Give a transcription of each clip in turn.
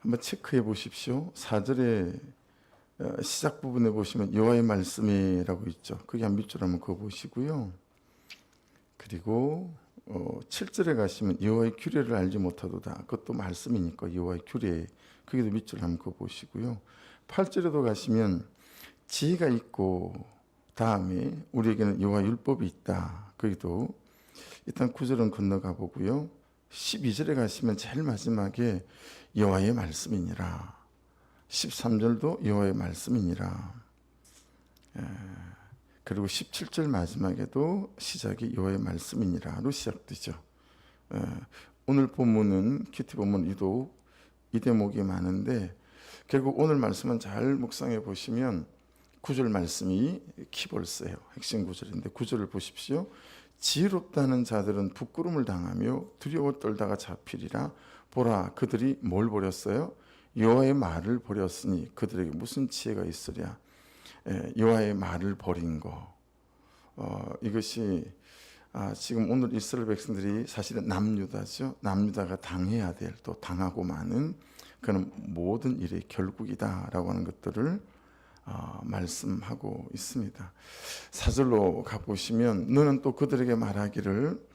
한번 체크해 보십시오. 4절에 시작 부분에 보시면 여호와의 말씀이라고 있죠. 그게 한 밑줄 한번 그어 보시고요. 그리고 7절에 가시면 여호와의 규례를 알지 못하도다. 그것도 말씀이니까 여호와의 규례. 거기도 밑줄 한번 그어 보시고요. 8절에도 가시면 지혜가 있고 다음에 우리에게는 여호와 율법이 있다. 거기도 일단 9절은 건너가 보고요. 12절에 가시면 제일 마지막에 여호와의 말씀이니라. 13절도 여호와의 말씀이니라. 그리고 17절 마지막에도 시작이 여호와의 말씀이니라로 시작되죠. 오늘 본문은 큐티 본문 유독 이 대목이 많은데 결국 오늘 말씀은 잘 묵상해 보시면 9절 말씀이 키볼스예요. 핵심 구절인데 9절을 보십시오. 지혜롭다는 자들은 부끄러움을 당하며 두려워 떨다가 잡히리라. 보라, 그들이 뭘 버렸어요? 여호와의 말을 버렸으니 그들에게 무슨 지혜가 있으랴. 여호와의 말을 버린 거. 이것이 지금 오늘 이스라엘 백성들이 사실은 남유다죠. 남유다가 당해야 될, 또 당하고 마는 그런 모든 일의 결국이다라고 하는 것들을 말씀하고 있습니다. 4절로 가보시면 너는 또 그들에게 말하기를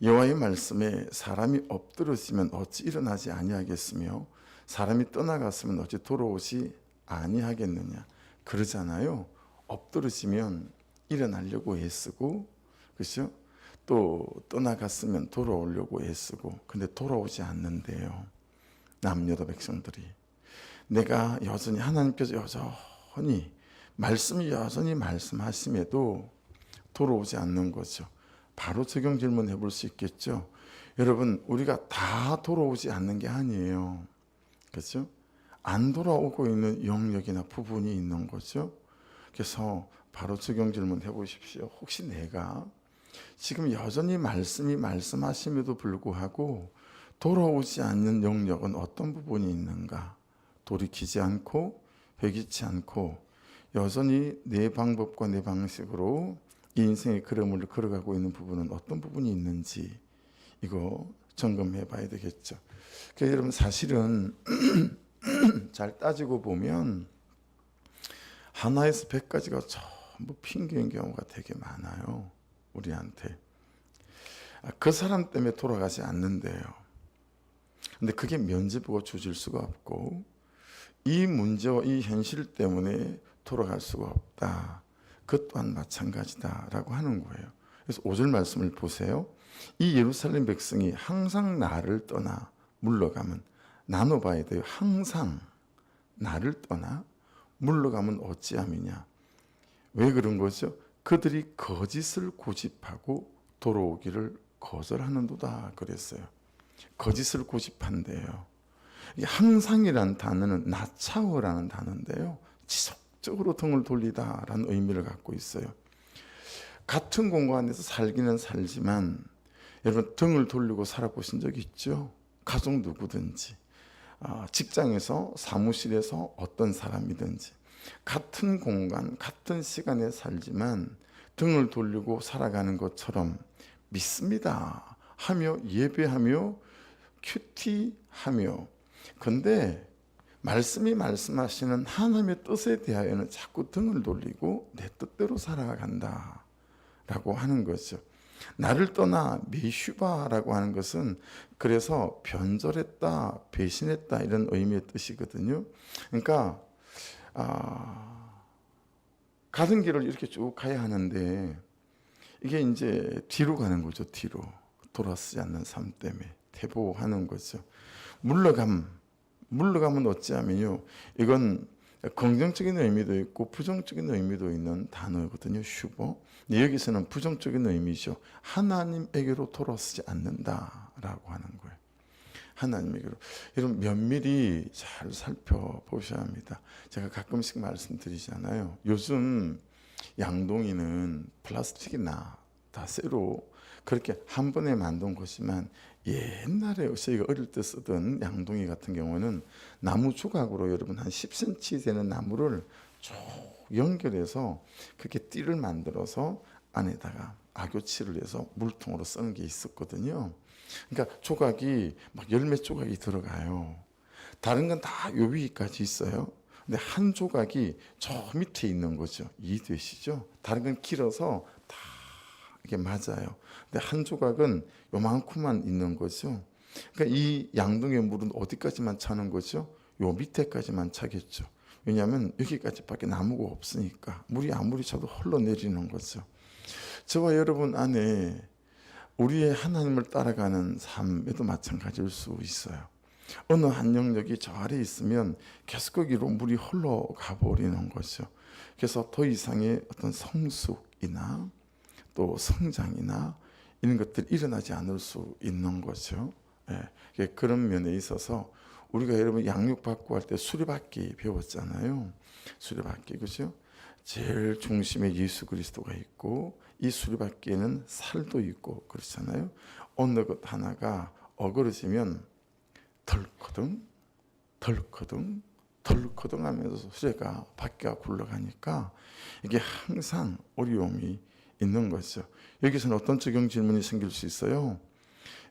여호와의 말씀에 사람이 엎드러지면 어찌 일어나지 아니하겠으며 사람이 떠나갔으면 어찌 돌아오지 아니하겠느냐. 그러잖아요. 엎드러지면 일어나려고 애쓰고, 그렇죠? 또 떠나갔으면 돌아오려고 애쓰고, 근데 돌아오지 않는데요. 남유다 백성들이. 내가 여전히 하나님께서 여전히 말씀이 여전히 말씀하심에도 돌아오지 않는 거죠. 바로 적용 질문해 볼 수 있겠죠. 여러분, 우리가 다 돌아오지 않는 게 아니에요. 그렇죠? 안 돌아오고 있는 영역이나 부분이 있는 거죠. 그래서 바로 적용 질문 해보십시오. 혹시 내가 지금 여전히 말씀이 말씀하심에도 불구하고 돌아오지 않는 영역은 어떤 부분이 있는가? 돌이키지 않고 회개치 않고 여전히 내 방법과 내 방식으로 이 인생의 걸음을 걸어가고 있는 부분은 어떤 부분이 있는지 이거 점검해 봐야 되겠죠. 그러니까 여러분 사실은 잘 따지고 보면 하나에서 100까지가 전부 핑계인 경우가 되게 많아요. 우리한테. 그 사람 때문에 돌아가지 않는데요. 근데 그게 면죄부가 주어질 수가 없고 이 문제와 이 현실 때문에 돌아갈 수가 없다. 그것 또한 마찬가지다라고 하는 거예요. 그래서 5절 말씀을 보세요. 이 예루살렘 백성이 항상 나를 떠나 물러가면 나눠봐야 돼요. 항상 나를 떠나 물러가면 어찌함이냐. 왜 그런 거죠? 그들이 거짓을 고집하고 돌아오기를 거절하는도다 그랬어요. 거짓을 고집한대요. 항상이라는 단어는 나차워라는 단어인데요. 지속적으로 등을 돌리다라는 의미를 갖고 있어요. 같은 공간에서 살기는 살지만 여러분 등을 돌리고 살아보신 적 있죠? 가족 누구든지 직장에서 사무실에서 어떤 사람이든지 같은 공간 같은 시간에 살지만 등을 돌리고 살아가는 것처럼 믿습니다 하며 예배하며 큐티하며 근데 말씀이 말씀하시는 하나님의 뜻에 대하여는 자꾸 등을 돌리고 내 뜻대로 살아간다 라고 하는 거죠. 나를 떠나 메슈바라고 하는 것은 그래서 변절했다, 배신했다 이런 의미의 뜻이거든요. 그러니까 가던 길을 이렇게 쭉 가야 하는데 이게 이제 뒤로 가는 거죠. 뒤로 돌아서지 않는 삶 때문에 퇴보하는 거죠. 물러가면 어찌하면요. 이건 긍정적인 의미도 있고 부정적인 의미도 있는 단어거든요. 슈버. 여기서는 부정적인 의미죠. 하나님에게로 돌아서지 않는다라고 하는 거예요. 하나님에게로. 여러분 면밀히 잘 살펴보셔야 합니다. 제가 가끔씩 말씀드리잖아요. 요즘 양동이는 플라스틱이나 다 쇠로 그렇게 한 번에 만든 것이지만 옛날에 저희가 어릴 때 쓰던 양동이 같은 경우는 나무 조각으로 여러분 한 10cm 되는 나무를 쭉 연결해서 그렇게 띠를 만들어서 안에다가 악교칠을 해서 물통으로 쓰는 게 있었거든요. 그러니까 조각이 막 열몇 조각이 들어가요. 다른 건 다 요 위까지 있어요. 근데 한 조각이 저 밑에 있는 거죠. 이해되시죠? 다른 건 길어서 다 이게 맞아요. 근데 한 조각은 요만큼만 있는 거죠. 그러니까 이 양동이의 물은 어디까지만 차는 거죠? 요 밑에까지만 차겠죠. 왜냐하면 여기까지밖에 나무가 없으니까 물이 아무리 차도 흘러내리는 거죠. 저와 여러분 안에 우리의 하나님을 따라가는 삶에도 마찬가지일 수 있어요. 어느 한 영역이 저 아래에 있으면 계속 거기로 물이 흘러가 버리는 거죠. 그래서 더 이상의 어떤 성숙이나 또 성장이나 이런 것들이 일어나지 않을 수 있는 거죠. 예, 그런 면에 있어서 우리가 여러분 양육받고 할 때 수리받기 배웠잖아요. 수리받기, 그죠? 제일 중심에 예수 그리스도가 있고 이 수리받기에는 살도 있고 그렇잖아요. 어느 것 하나가 어그러지면 덜커덩 덜커덩 덜커덩 하면서 수레가 바퀴가 굴러가니까 이게 항상 어려움이 있는 거죠. 여기서는 어떤 적용 질문이 생길 수 있어요?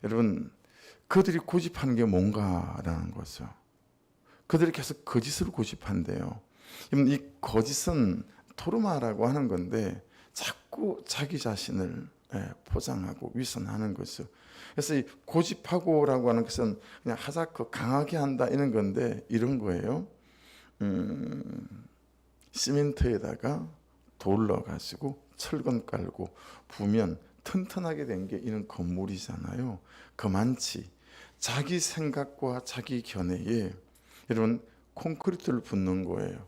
여러분, 그들이 고집하는 게 뭔가라는 거죠. 그들이 계속 거짓을 고집한대요. 이 거짓은 토르마라고 하는 건데 자꾸 자기 자신을 포장하고 위선하는 거죠. 그래서 이 고집하고라고 하는 것은 그냥 하자크 강하게 한다 이런 건데 이런 거예요. 시멘트에다가 돌 넣어가지고 철근 깔고 부면 튼튼하게 된 게 이런 건물이잖아요. 그만치 자기 생각과 자기 견해에 여러분 콘크리트를 붓는 거예요.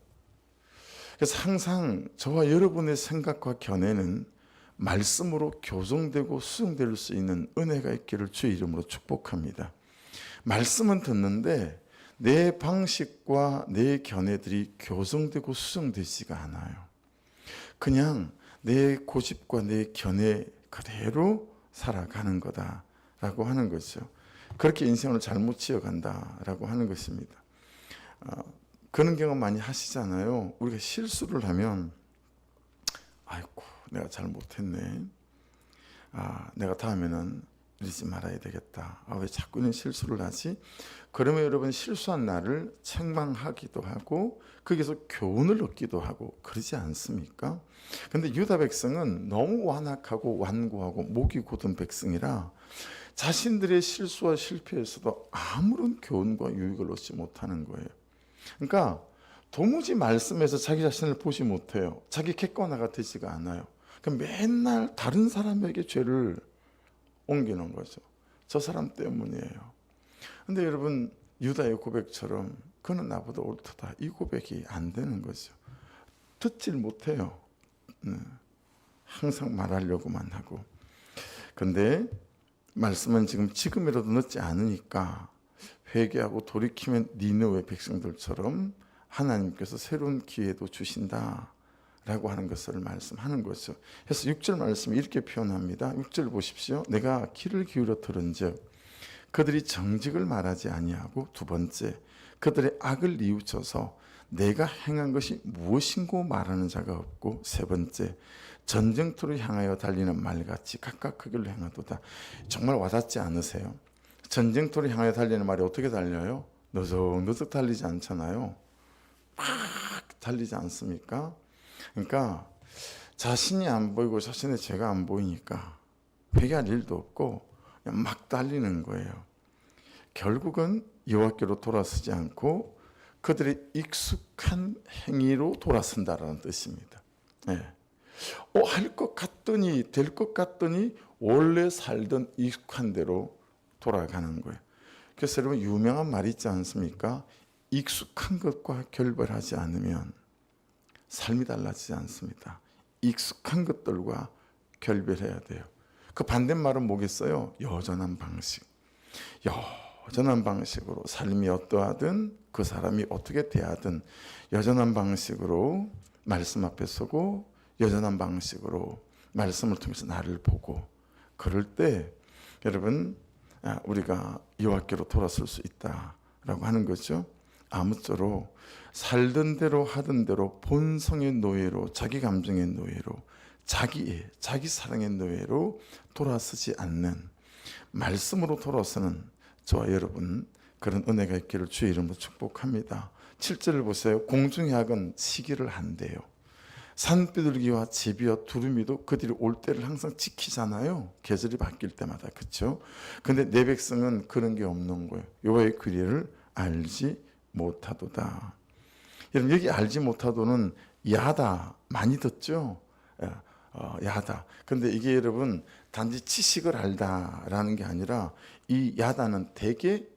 그래서 항상 저와 여러분의 생각과 견해는 말씀으로 교정되고 수정될 수 있는 은혜가 있기를 주의 이름으로 축복합니다. 말씀은 듣는데 내 방식과 내 견해들이 교정되고 수정되지가 않아요. 그냥 내 고집과 내 견해 그대로 살아가는 거다라고 하는 거죠. 그렇게 인생을 잘못 지어간다라고 하는 것입니다. 그런 경험 많이 하시잖아요. 우리가 실수를 하면 아이고 내가 잘못했네. 내가 다음에는 이러지 말아야 되겠다. 왜 자꾸 이런 실수를 하지? 그러면 여러분 실수한 나를 책망하기도 하고 거기서 교훈을 얻기도 하고 그러지 않습니까? 근데 유다 백성은 너무 완악하고 완고하고 목이 곧은 백성이라 자신들의 실수와 실패에서도 아무런 교훈과 유익을 얻지 못하는 거예요. 그러니까 도무지 말씀에서 자기 자신을 보지 못해요. 자기 객관화가 되지가 않아요. 그러니까 맨날 다른 사람에게 죄를 옮기는 거죠. 저 사람 때문이에요. 근데 여러분 유다의 고백처럼 그는 나보다 옳다. 이 고백이 안 되는 거죠. 듣질 못해요. 항상 말하려고만 하고. 근데 말씀은 지금이라도 늦지 않으니까 회개하고 돌이키면 니느웨 백성들처럼 하나님께서 새로운 기회도 주신다라고 하는 것을 말씀하는 거죠. 그래서 6절 말씀이 이렇게 표현합니다. 6절 보십시오. 내가 귀를 기울여 들은즉 그들이 정직을 말하지 아니하고, 두 번째 그들의 악을 뉘우쳐서 내가 행한 것이 무엇인고 말하는 자가 없고, 세 번째 전쟁터로 향하여 달리는 말같이 각각 그 길로 행하도다. 정말 와닿지 않으세요? 전쟁터로 향하여 달리는 말이 어떻게 달려요? 너적너적 달리지 않잖아요. 막 달리지 않습니까? 그러니까 자신이 안 보이고 자신의 죄가 안 보이니까 회개할 일도 없고 그냥 막 달리는 거예요. 결국은 여호와께로 돌아서지 않고 그들의 익숙한 행위로 돌아선다라는 뜻입니다. 할 것 같더니 될 것 같더니 원래 살던 익숙한 대로 돌아가는 거예요. 그래서 여러분 유명한 말이 있지 않습니까? 익숙한 것과 결별하지 않으면 삶이 달라지지 않습니다. 익숙한 것들과 결별해야 돼요. 그 반대말은 뭐겠어요? 여전한 방식. 여전한 방식으로 삶이 어떠하든 그 사람이 어떻게 대하든 여전한 방식으로 말씀 앞에 서고 여전한 방식으로 말씀을 통해서 나를 보고, 그럴 때 여러분 우리가 여호와께로 돌아설 수 있다라고 하는 거죠. 아무쪼록 살던 대로 하던 대로 본성의 노예로, 자기 감정의 노예로, 자기 사랑의 노예로 돌아서지 않는 말씀으로 돌아서는 저와 여러분, 그런 은혜가 있기를 주의 이름으로 축복합니다. 7절을 보세요. 공중의 악은 시기를 한대요. 산비둘기와 제비와 두루미도 그들이 올 때를 항상 지키잖아요. 계절이 바뀔 때마다. 그렇죠? 근데 내 백성은 그런 게 없는 거예요. 여호와의 규례를 알지 못하도다. 여러분, 여기 알지 못하도는 야다 많이 듣죠? 야다. 근데 이게 여러분 단지 지식을 알다라는 게 아니라 이 야다는 되게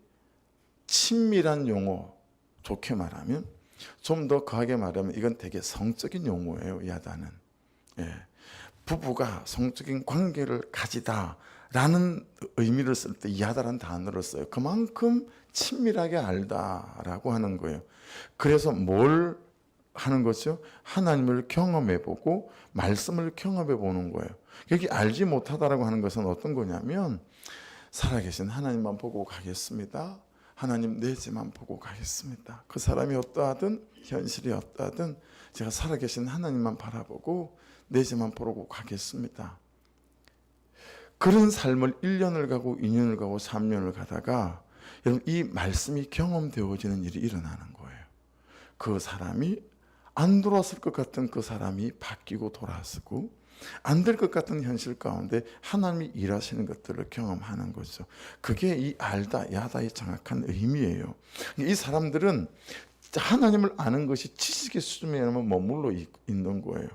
친밀한 용어, 좋게 말하면 좀 더 거하게 말하면 이건 되게 성적인 용어예요. 야다는. 예. 부부가 성적인 관계를 가지다라는 의미를 쓸 때 야다라는 단어를 써요. 그만큼 친밀하게 알다라고 하는 거예요. 그래서 뭘 하는 거죠? 하나님을 경험해보고 말씀을 경험해보는 거예요. 여기 알지 못하다라고 하는 것은 어떤 거냐면 살아계신 하나님만 보고 가겠습니다. 하나님 내 죄만 보고 가겠습니다. 그 사람이 어떠하든 현실이 어떠하든 제가 살아계신 하나님만 바라보고 내 죄만 보고 가겠습니다. 그런 삶을 1년을 가고 2년을 가고 3년을 가다가 여러분 이 말씀이 경험되어지는 일이 일어나는 거예요. 그 사람이 안 돌아설 것 같은 그 사람이 바뀌고 돌아서고 안 될 것 같은 현실 가운데 하나님이 일하시는 것들을 경험하는 거죠. 그게 이 알다 야다의 정확한 의미예요. 이 사람들은 하나님을 아는 것이 지식의 수준에만 머물러 있는 거예요.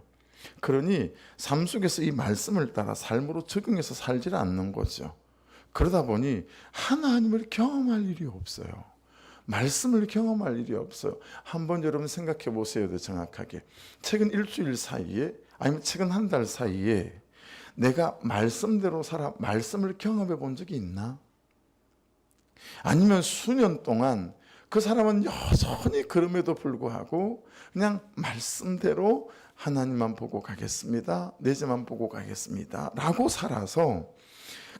그러니 삶 속에서 이 말씀을 따라 삶으로 적용해서 살지 않는 거죠. 그러다 보니 하나님을 경험할 일이 없어요. 말씀을 경험할 일이 없어요. 한번 여러분 생각해 보세요. 정확하게. 최근 일주일 사이에 아니면 최근 한 달 사이에 내가 말씀대로 살아 말씀을 경험해 본 적이 있나? 아니면 수년 동안 그 사람은 여전히 그럼에도 불구하고 그냥 말씀대로 하나님만 보고 가겠습니다. 내 죄만 보고 가겠습니다. 라고 살아서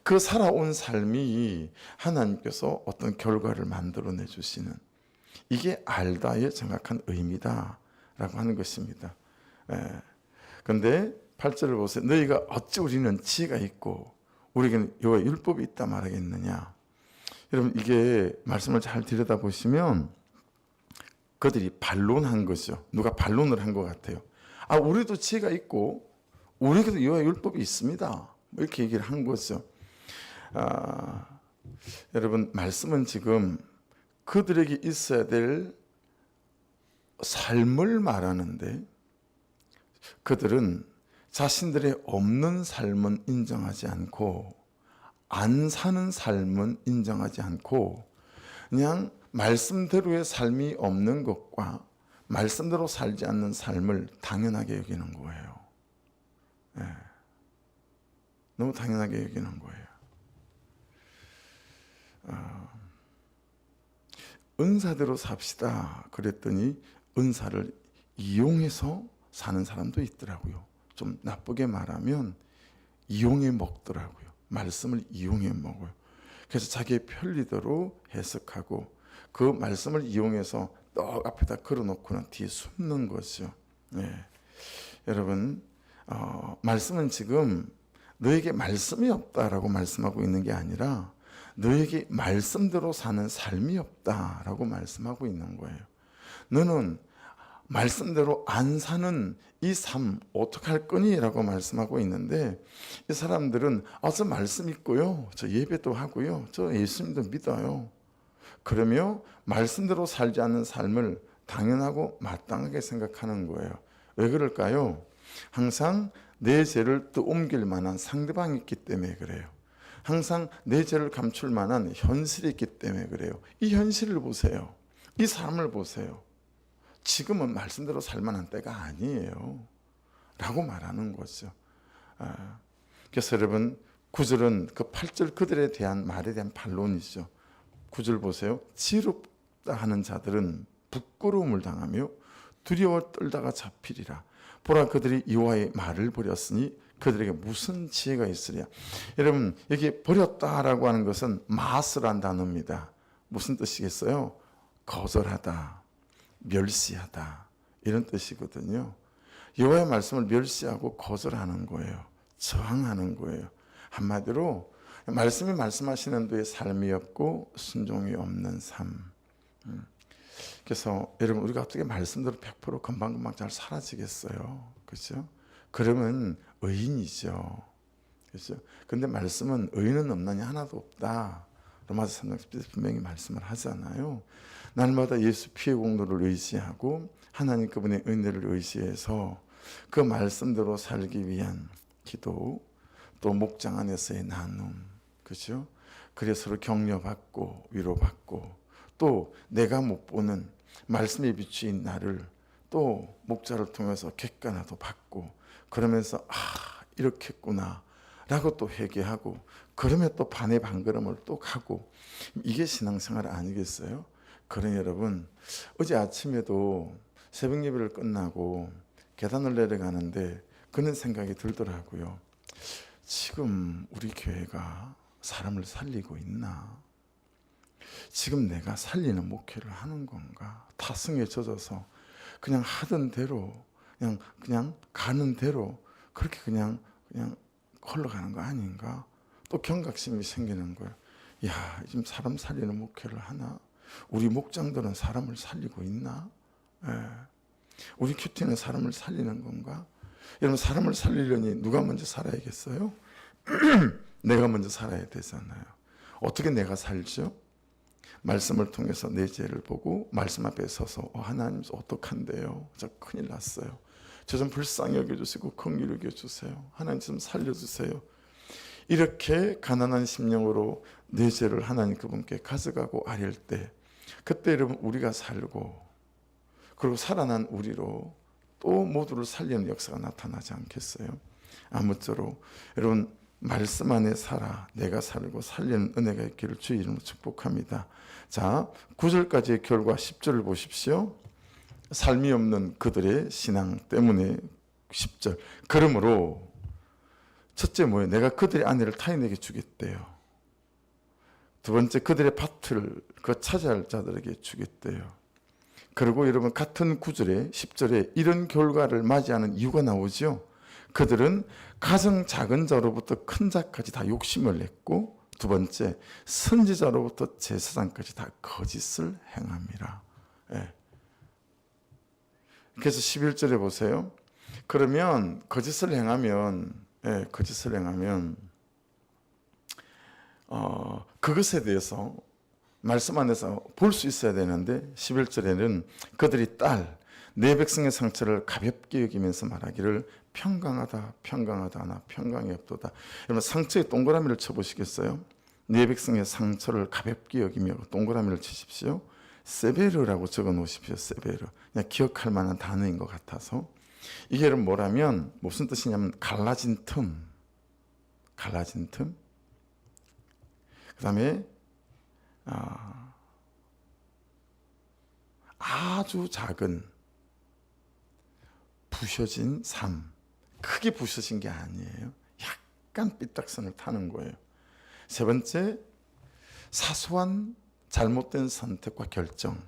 그 살아온 삶이 하나님께서 어떤 결과를 만들어내 주시는 이게 알다의 정확한 의미다라고 하는 것입니다. 그런데 8절을 보세요. 너희가 어찌 우리는 지혜가 있고 우리에게는 여호와의 율법이 있다 말하겠느냐. 여러분 이게 말씀을 잘 들여다보시면 그들이 반론한 거죠. 누가 반론을 한 것 같아요. 우리도 지혜가 있고 우리에게도 여호와의 율법이 있습니다. 뭐 이렇게 얘기를 한 거죠. 여러분 말씀은 지금 그들에게 있어야 될 삶을 말하는데 그들은 자신들의 없는 삶은 인정하지 않고 안 사는 삶은 인정하지 않고 그냥 말씀대로의 삶이 없는 것과 말씀대로 살지 않는 삶을 당연하게 여기는 거예요. 너무 당연하게 여기는 거예요. 은사대로 삽시다 그랬더니 은사를 이용해서 사는 사람도 있더라고요. 좀 나쁘게 말하면 이용해 먹더라고요. 말씀을 이용해 먹어요. 그래서 자기의 편리대로 해석하고 그 말씀을 이용해서 떡 앞에다 걸어놓고는 뒤에 숨는 거죠. 여러분 말씀은 지금 너에게 말씀이 없다라고 말씀하고 있는 게 아니라 너에게 말씀대로 사는 삶이 없다라고 말씀하고 있는 거예요. 너는 말씀대로 안 사는 이 삶 어떡할 거니? 라고 말씀하고 있는데 이 사람들은 저 말씀 있고요. 저 예배도 하고요. 저 예수님도 믿어요. 그러며 말씀대로 살지 않는 삶을 당연하고 마땅하게 생각하는 거예요. 왜 그럴까요? 항상 내 죄를 떠옮길 만한 상대방이 있기 때문에 그래요. 항상 내 죄를 감출 만한 현실이 있기 때문에 그래요. 이 현실을 보세요. 이 삶을 보세요. 지금은 말씀대로 살만한 때가 아니에요. 라고 말하는 거죠. 그래서 여러분 9절은 그 8절 그들에 대한 말에 대한 반론이죠. 9절 보세요. 지롭다 하는 자들은 부끄러움을 당하며 두려워 떨다가 잡히리라. 보라 그들이 여호와의 말을 버렸으니 그들에게 무슨 지혜가 있으랴. 여러분 여기 버렸다라고 하는 것은 마스란 단어입니다. 무슨 뜻이겠어요? 거절하다, 멸시하다 이런 뜻이거든요. 여호와의 말씀을 멸시하고 거절하는 거예요. 저항하는 거예요. 한마디로 말씀이 말씀하시는 데에 삶이 없고 순종이 없는 삶. 그래서 여러분 우리가 어떻게 말씀대로 100% 금방금방 잘 사라지겠어요? 그렇죠? 그러면 의인이죠. 그렇죠? 근데 말씀은 의인은 없나니 하나도 없다. 로마서 3장 10절에 분명히 말씀을 하잖아요. 날마다 예수 피의 공로를 의지하고 하나님 그분의 은혜를 의지해서 그 말씀대로 살기 위한 기도, 또 목장 안에서의 나눔, 그렇죠? 그래서 서로 격려받고 위로받고, 또 내가 못 보는 말씀에 비추인 나를 또 목자를 통해서 객관화도 받고, 그러면서 이렇겠구나 라고 또 회개하고, 그러면 또 반의 반걸음을 또 가고, 이게 신앙생활 아니겠어요? 그러니 여러분, 어제 아침에도 새벽 예배를 끝나고 계단을 내려가는데 그런 생각이 들더라고요. 지금 우리 교회가 사람을 살리고 있나? 지금 내가 살리는 목회를 하는 건가? 타성에 젖어서 그냥 하던 대로, 그냥 가는 대로 그렇게 그냥 흘러가는 거 아닌가? 또 경각심이 생기는 거예요. 야, 지금 사람 살리는 목회를 하나? 우리 목장들은 사람을 살리고 있나? 우리 큐티는 사람을 살리는 건가? 여러분, 사람을 살리려니 누가 먼저 살아야겠어요? 내가 먼저 살아야 되잖아요. 어떻게 내가 살죠? 말씀을 통해서 내 죄를 보고 말씀 앞에 서서 하나님 어떡한데요? 저 큰일 났어요. 저 좀 불쌍히 여겨주시고 긍휼히 여겨주세요. 하나님 좀 살려주세요. 이렇게 가난한 심령으로 내 죄를 하나님 그분께 가져가고 아릴 때, 그때 여러분 우리가 살고, 그리고 살아난 우리로 또 모두를 살리는 역사가 나타나지 않겠어요? 아무쪼록 여러분 말씀 안에 살아 내가 살고 살리는 은혜가 있기를 주의 이름으로 축복합니다. 자, 9절까지의 결과 10절을 보십시오. 삶이 없는 그들의 신앙 때문에 10절. 그러므로 첫째 뭐예요? 내가 그들의 아내를 타인에게 주겠대요. 두 번째, 그들의 밭을 그 차지할 자들에게 주겠대요. 그리고 여러분 같은 9절에 10절에 이런 결과를 맞이하는 이유가 나오죠. 그들은 가장 작은 자로부터 큰 자까지 다 욕심을 냈고, 두 번째, 선지자로부터 제사장까지 다 거짓을 행함이라. 그래서 11절에 보세요. 그러면 거짓을 행하면 그것에 대해서 말씀 안에서 볼 수 있어야 되는데, 11절에는 그들이 내 백성의 상처를 가볍게 여기면서 말하기를 평강하다 나 평강이 없도다. 여러분 상처에 동그라미를 쳐보시겠어요? 내 백성의 상처를 가볍게 여기며 동그라미를 치십시오. 세베르라고 적어 놓으십시오. 세베르. 그냥 기억할 만한 단어인 것 같아서. 이게 뭐라면 무슨 뜻이냐면 갈라진 틈. 그 다음에 아주 작은 부셔진 삶. 크게 부셔진 게 아니에요. 약간 삐딱선을 타는 거예요. 세 번째, 사소한 잘못된 선택과 결정.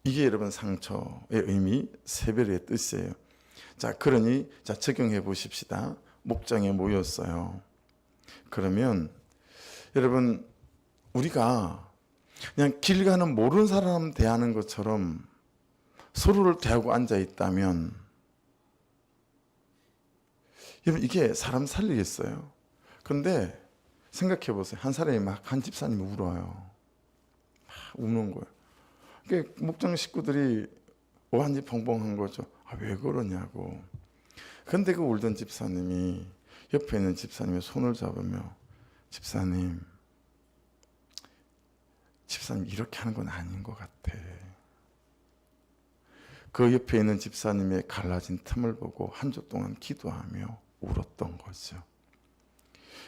이게 여러분 상처의 의미, 세배의 뜻이에요. 자, 그러니 적용해 보십시다. 목장에 모였어요. 그러면 여러분 우리가 그냥 길 가는 모르는 사람 대하는 것처럼 서로를 대하고 앉아 있다면, 여러분 이게 사람 살리겠어요? 그런데 생각해 보세요. 한 사람이 한 집사님이 울어요. 우는 거예요. 그러니까 목장 식구들이 오한지 벙벙한 거죠. 왜 그러냐고. 그런데 그 울던 집사님이 옆에 있는 집사님의 손을 잡으며 집사님 이렇게 하는 건 아닌 것 같아. 그 옆에 있는 집사님의 갈라진 틈을 보고 한 주 동안 기도하며 울었던 거죠.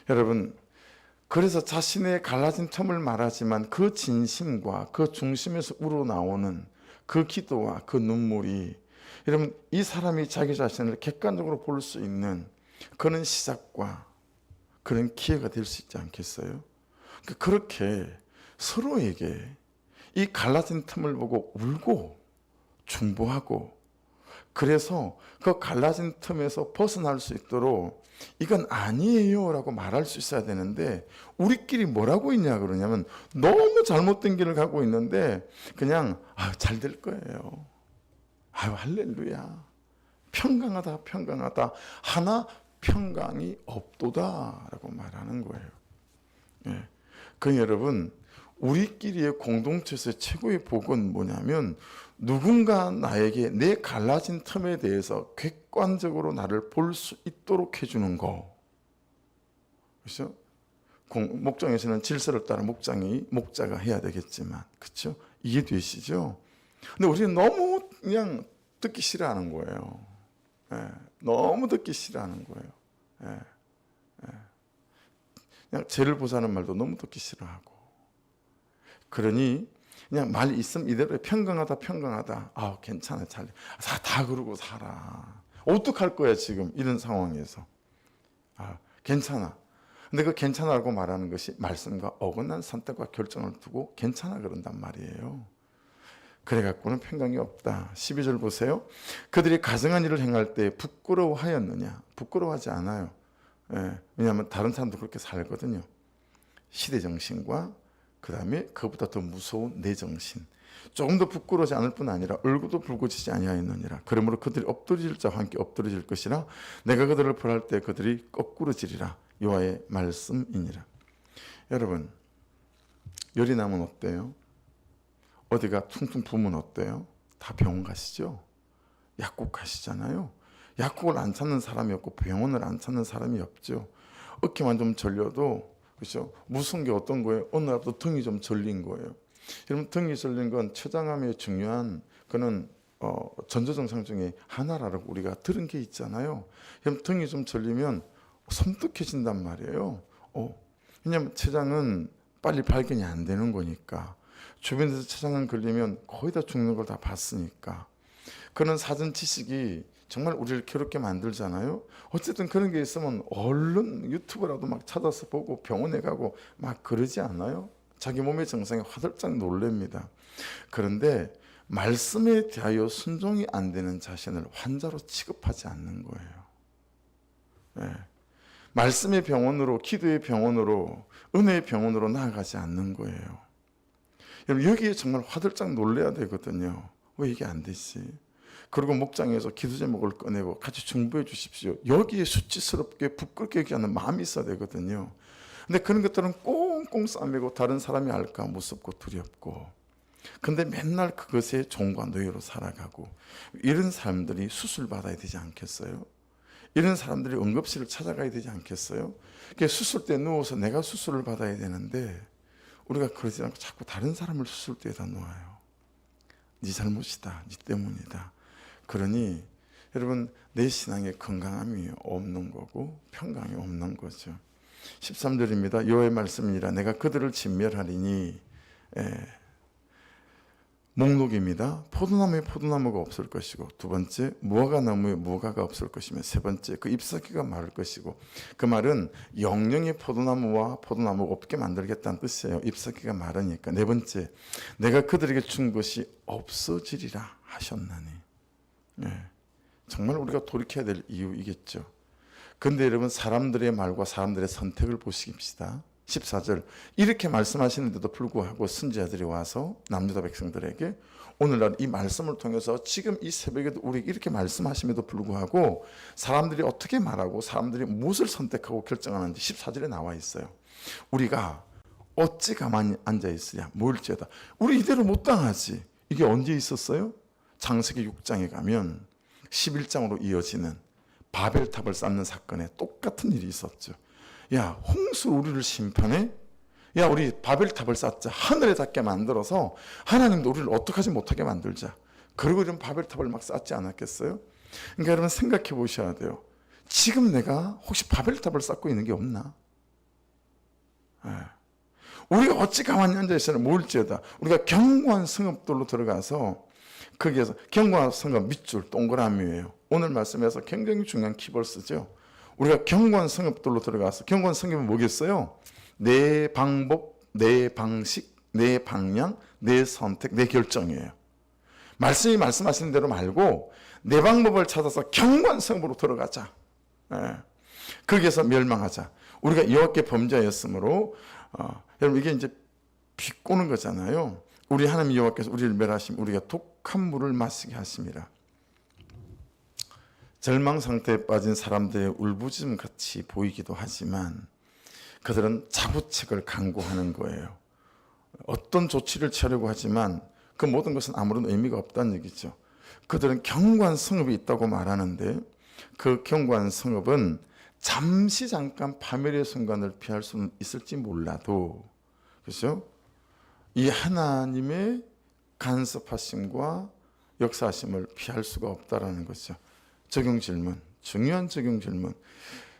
여러분, 그래서 자신의 갈라진 틈을 말하지만 그 진심과 그 중심에서 우러나오는 그 기도와 그 눈물이, 여러분 이 사람이 자기 자신을 객관적으로 볼 수 있는 그런 시작과 그런 기회가 될 수 있지 않겠어요? 그렇게 서로에게 이 갈라진 틈을 보고 울고 중보하고, 그래서 그 갈라진 틈에서 벗어날 수 있도록 이건 아니에요 라고 말할 수 있어야 되는데, 우리끼리 뭐라고 있냐 그러냐면 너무 잘못된 길을 가고 있는데 그냥 잘 될 거예요, 할렐루야, 평강하다 평강하다, 하나 평강이 없도다 라고 말하는 거예요. 예. 그 여러분, 우리끼리의 공동체에서 최고의 복은 뭐냐면, 누군가 나에게 내 갈라진 틈에 대해서 객관적으로 나를 볼 수 있도록 해주는 거. 그렇죠? 목장에서는 질서를 따라 목자가 해야 되겠지만, 그렇죠? 이해되시죠? 근데 우리는 너무 그냥 듣기 싫어하는 거예요. 예, 너무 듣기 싫어하는 거예요. 예. 그냥 죄를 보자는 말도 너무 듣기 싫어하고. 그러니 그냥 말 있음 이대로 평강하다 평강하다, 괜찮아, 잘 다 그러고 살아, 어떡할 거야 지금 이런 상황에서, 괜찮아. 근데 그 괜찮아라고 말하는 것이 말씀과 어긋난 선택과 결정을 두고 괜찮아 그런단 말이에요. 그래갖고는 평강이 없다. 12절 보세요. 그들이 가증한 일을 행할 때 부끄러워하였느냐? 부끄러워하지 않아요. 왜냐하면 다른 사람도 그렇게 살거든요. 시대정신과 그 다음에 그보다 더 무서운 내 정신, 조금 더 부끄러워하지 않을 뿐 아니라 얼굴도 붉어지지 아니하였느니라. 그러므로 그들이 엎드러질 자와 함께 엎드러질 것이라, 내가 그들을 벌할 때 그들이 거꾸러지리라. 여호와의 말씀이니라. 여러분, 열이 나면 어때요? 어디가 퉁퉁 부으면 어때요? 다 병원 가시죠? 약국 가시잖아요. 약국을 안 찾는 사람이 없고 병원을 안 찾는 사람이 없죠. 어깨만 좀 절려도, 그렇죠? 무서운 게 어떤 거예요? 어느 날부터 등이 좀 절린 거예요. 여러분, 등이 절린 건 췌장암의 중요한 그는 전조증상 중에 하나라고 우리가 들은 게 있잖아요. 여러분, 등이 좀 절리면 섬뜩해진단 말이에요. 왜냐하면 췌장은 빨리 발견이 안 되는 거니까. 주변에서 췌장암 걸리면 거의 다 죽는 걸 다 봤으니까. 그런 사전 지식이 정말 우리를 괴롭게 만들잖아요. 어쨌든 그런 게 있으면 얼른 유튜브라도 막 찾아서 보고 병원에 가고 막 그러지 않아요? 자기 몸의 증상에 화들짝 놀랍니다. 그런데 말씀에 대하여 순종이 안 되는 자신을 환자로 취급하지 않는 거예요. 네. 말씀의 병원으로, 기도의 병원으로, 은혜의 병원으로 나아가지 않는 거예요. 여러분, 여기에 정말 화들짝 놀라야 되거든요. 왜 이게 안 되지? 그리고 목장에서 기도 제목을 꺼내고 같이 중보해 주십시오. 여기에 수치스럽게 부끄럽게 얘기하는 마음이 있어야 되거든요. 근데 그런 것들은 꽁꽁 싸매고 다른 사람이 알까 무섭고 두렵고, 근데 맨날 그것에 종과 노예로 살아가고, 이런 사람들이 수술 받아야 되지 않겠어요? 이런 사람들이 응급실을 찾아가야 되지 않겠어요? 수술대 누워서 내가 수술을 받아야 되는데 우리가 그러지 않고 자꾸 다른 사람을 수술대에다 놓아요. 네 잘못이다, 네 때문이다. 그러니 여러분, 내 신앙에 건강함이 없는 거고 평강이 없는 거죠. 13절입니다. 여호와의 말씀이니라. 내가 그들을 진멸하리니. 목록입니다. 포도나무에 포도나무가 없을 것이고, 두 번째 무화과나무에 무화과가 없을 것이며, 세 번째 그 잎사귀가 마를 것이고. 그 말은 영영의 포도나무와 포도나무가 없게 만들겠다는 뜻이에요. 잎사귀가 마르니까. 네 번째, 내가 그들에게 준 것이 없어지리라 하셨나니. 정말 우리가 돌이켜야 될 이유이겠죠. 그런데 여러분, 사람들의 말과 사람들의 선택을 보십시다. 14절, 이렇게 말씀하시는데도 불구하고 선지자들이 와서 남유다 백성들에게 오늘날 이 말씀을 통해서 지금 이 새벽에도 우리에게 이렇게 말씀하심에도 불구하고 사람들이 어떻게 말하고 사람들이 무엇을 선택하고 결정하는지 14절에 나와 있어요. 우리가 어찌 가만히 앉아있으랴 모일지어다. 우리 이대로 못 당하지. 이게 언제 있었어요? 창세기 6장에 가면 11장으로 이어지는 바벨탑을 쌓는 사건에 똑같은 일이 있었죠. 야, 홍수 우리를 심판해? 야, 우리 바벨탑을 쌓자. 하늘에 닿게 만들어서 하나님도 우리를 어떻게 하지 못하게 만들자. 그리고 이런 바벨탑을 막 쌓지 않았겠어요? 그러니까 여러분, 생각해 보셔야 돼요. 지금 내가 혹시 바벨탑을 쌓고 있는 게 없나? 우리가 어찌 가만히 앉아있으나 모일지어다. 우리가 견고한 성읍들로 들어가서 거기에서, 견고한 성읍 밑줄 동그라미예요. 오늘 말씀에서 굉장히 중요한 키버스죠. 우리가 견고한 성읍들로 들어가서, 견고한 성읍은 뭐겠어요? 내 방법, 내 방식, 내 방향, 내 선택, 내 결정이에요. 말씀이 말씀하시는 대로 말고 내 방법을 찾아서 경관성으로 들어가자. 예. 거기에서 멸망하자. 우리가 여호와께 범죄하였으므로 여러분 이게 이제 비꼬는 거잖아요. 우리 하나님 여호와께서 우리를 멸하심 우리가 독한 물을 마시게 하심이라. 절망 상태에 빠진 사람들의 울부짖음 같이 보이기도 하지만 그들은 자부책을 강구하는 거예요. 어떤 조치를 취하려고 하지만 그 모든 것은 아무런 의미가 없다는 얘기죠. 그들은 경관성업이 있다고 말하는데 그 경관성업은 잠시 잠깐 파멸의 순간을 피할 수는 있을지 몰라도 그렇죠? 이 하나님의 간섭하심과 역사하심을 피할 수가 없다라는 거죠. 적용 질문, 중요한 적용 질문.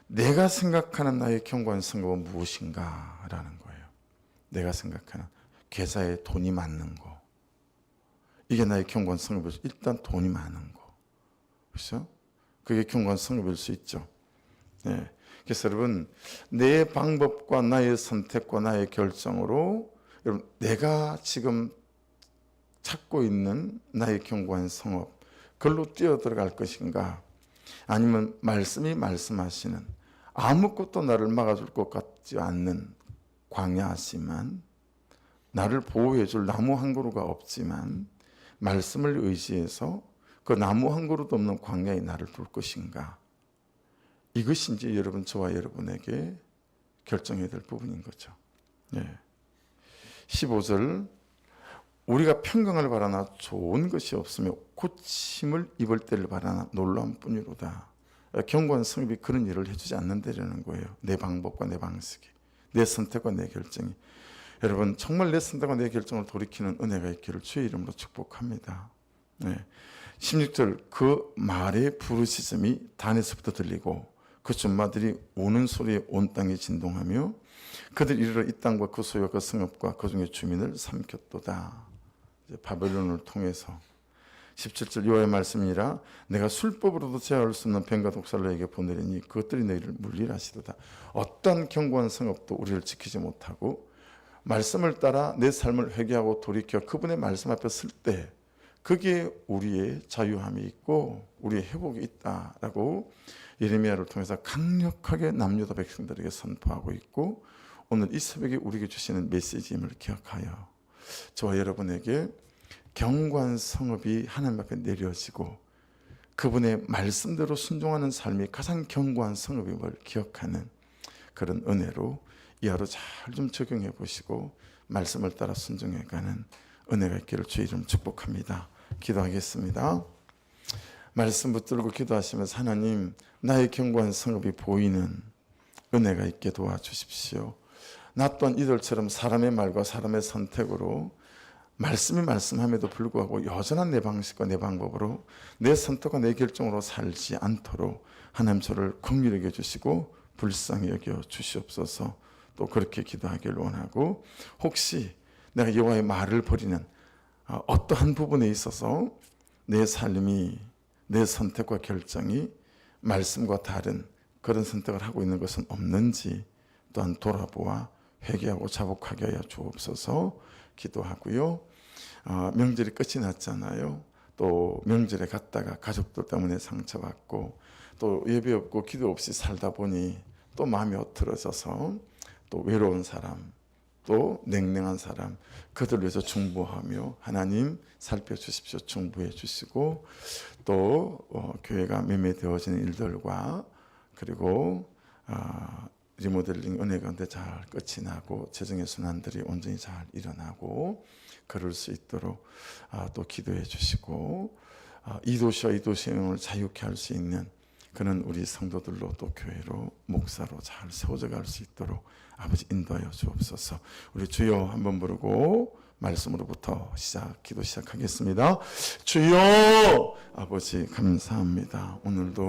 내가 생각하는 나의 경관성업은 무엇인가? 라는 거예요. 내가 생각하는 계좌에 돈이 많는 거. 이게 나의 경관성업이죠. 일단 돈이 많은 거. 그렇죠? 그게 경관성업일 수 있죠. 네. 그래서 여러분 내 방법과 나의 선택과 나의 결정으로 여러분 내가 지금 찾고 있는 나의 경관성업 그걸로 뛰어들어갈 것인가 아니면 말씀이 말씀하시는 아무것도 나를 막아줄 것 같지 않는 광야지만 나를 보호해 줄 나무 한 그루가 없지만 말씀을 의지해서 그 나무 한 그루도 없는 광야에 나를 둘 것인가. 이것이 이제 여러분 저와 여러분에게 결정해야 될 부분인 거죠. 네. 15절 우리가 평강을 바라나 좋은 것이 없으며 고침을 입을 때를 바라나 놀라운 뿐이로다. 경고한 성읍이 그런 일을 해주지 않는다라는 거예요. 내 방법과 내 방식이, 내 선택과 내 결정이. 여러분 정말 내 선택과 내 결정을 돌이키는 은혜가 있기를 주의 이름으로 축복합니다. 네. 16절 그 말의 부르짖음이 단에서부터 들리고 그 준마들이 우는 소리에 온 땅이 진동하며 그들 이르러 이 땅과 그 소유와 그 성읍과 그 중에 주민을 삼켰도다. 바벨론을 통해서 17절 여호와의 말씀이니라 내가 술법으로도 제어할 수 없는 뱀과 독사를 너에게 보내리니 그것들이 너희를 물리하시도다. 어떤 견고한 성읍도 우리를 지키지 못하고 말씀을 따라 내 삶을 회개하고 돌이켜 그분의 말씀 앞에 설 때 그게 우리의 자유함이 있고 우리의 회복이 있다라고 예레미야를 통해서 강력하게 남유다 백성들에게 선포하고 있고 오늘 이 새벽에 우리에게 주시는 메시지임을 기억하여 저와 여러분에게 경관 성읍이 하나님 앞에 내려지고 그분의 말씀대로 순종하는 삶이 가장 견고한 성읍임을 기억하는 그런 은혜로 이 하루 잘 좀 적용해 보시고 말씀을 따라 순종해가는 은혜가 있기를 주의 이름 축복합니다. 기도하겠습니다. 말씀 붙들고 기도하시면서 하나님 나의 견고한 성읍이 보이는 은혜가 있게 도와주십시오. 나 또한 이들처럼 사람의 말과 사람의 선택으로 말씀이 말씀함에도 불구하고 여전한 내 방식과 내 방법으로 내 선택과 내 결정으로 살지 않도록 하나님 저를 긍휼히 여겨 주시고 불쌍히 여겨 주시옵소서. 또 그렇게 기도하기를 원하고 혹시 내가 여호와의 말을 버리는 어떠한 부분에 있어서 내 삶이 내 선택과 결정이 말씀과 다른 그런 선택을 하고 있는 것은 없는지 또한 돌아보아 회개하고 자복하게 하여 주옵소서 기도하고요. 명절이 끝이 났잖아요. 또 명절에 갔다가 가족들 때문에 상처받고 또 예배 없고 기도 없이 살다 보니 또 마음이 엇들어져서 또 외로운 사람 또 냉랭한 사람 그들을 위해서 중보하며 하나님 살펴주십시오. 중보해 주시고 또 교회가 매매되어지는 일들과 그리고 리모델링 은혜 가운데 잘 끝이 나고 재정의 순환들이 온전히 잘 일어나고 그럴 수 있도록 또 기도해 주시고 이 도시와 이 도시를 자유케 할 수 있는 그는 우리 성도들로 또 교회로 목사로 잘 세워져 갈 수 있도록 아버지 인도하여 주옵소서. 우리 주여 한번 부르고 말씀으로부터 기도 시작하겠습니다. 주여 아버지 감사합니다. 오늘도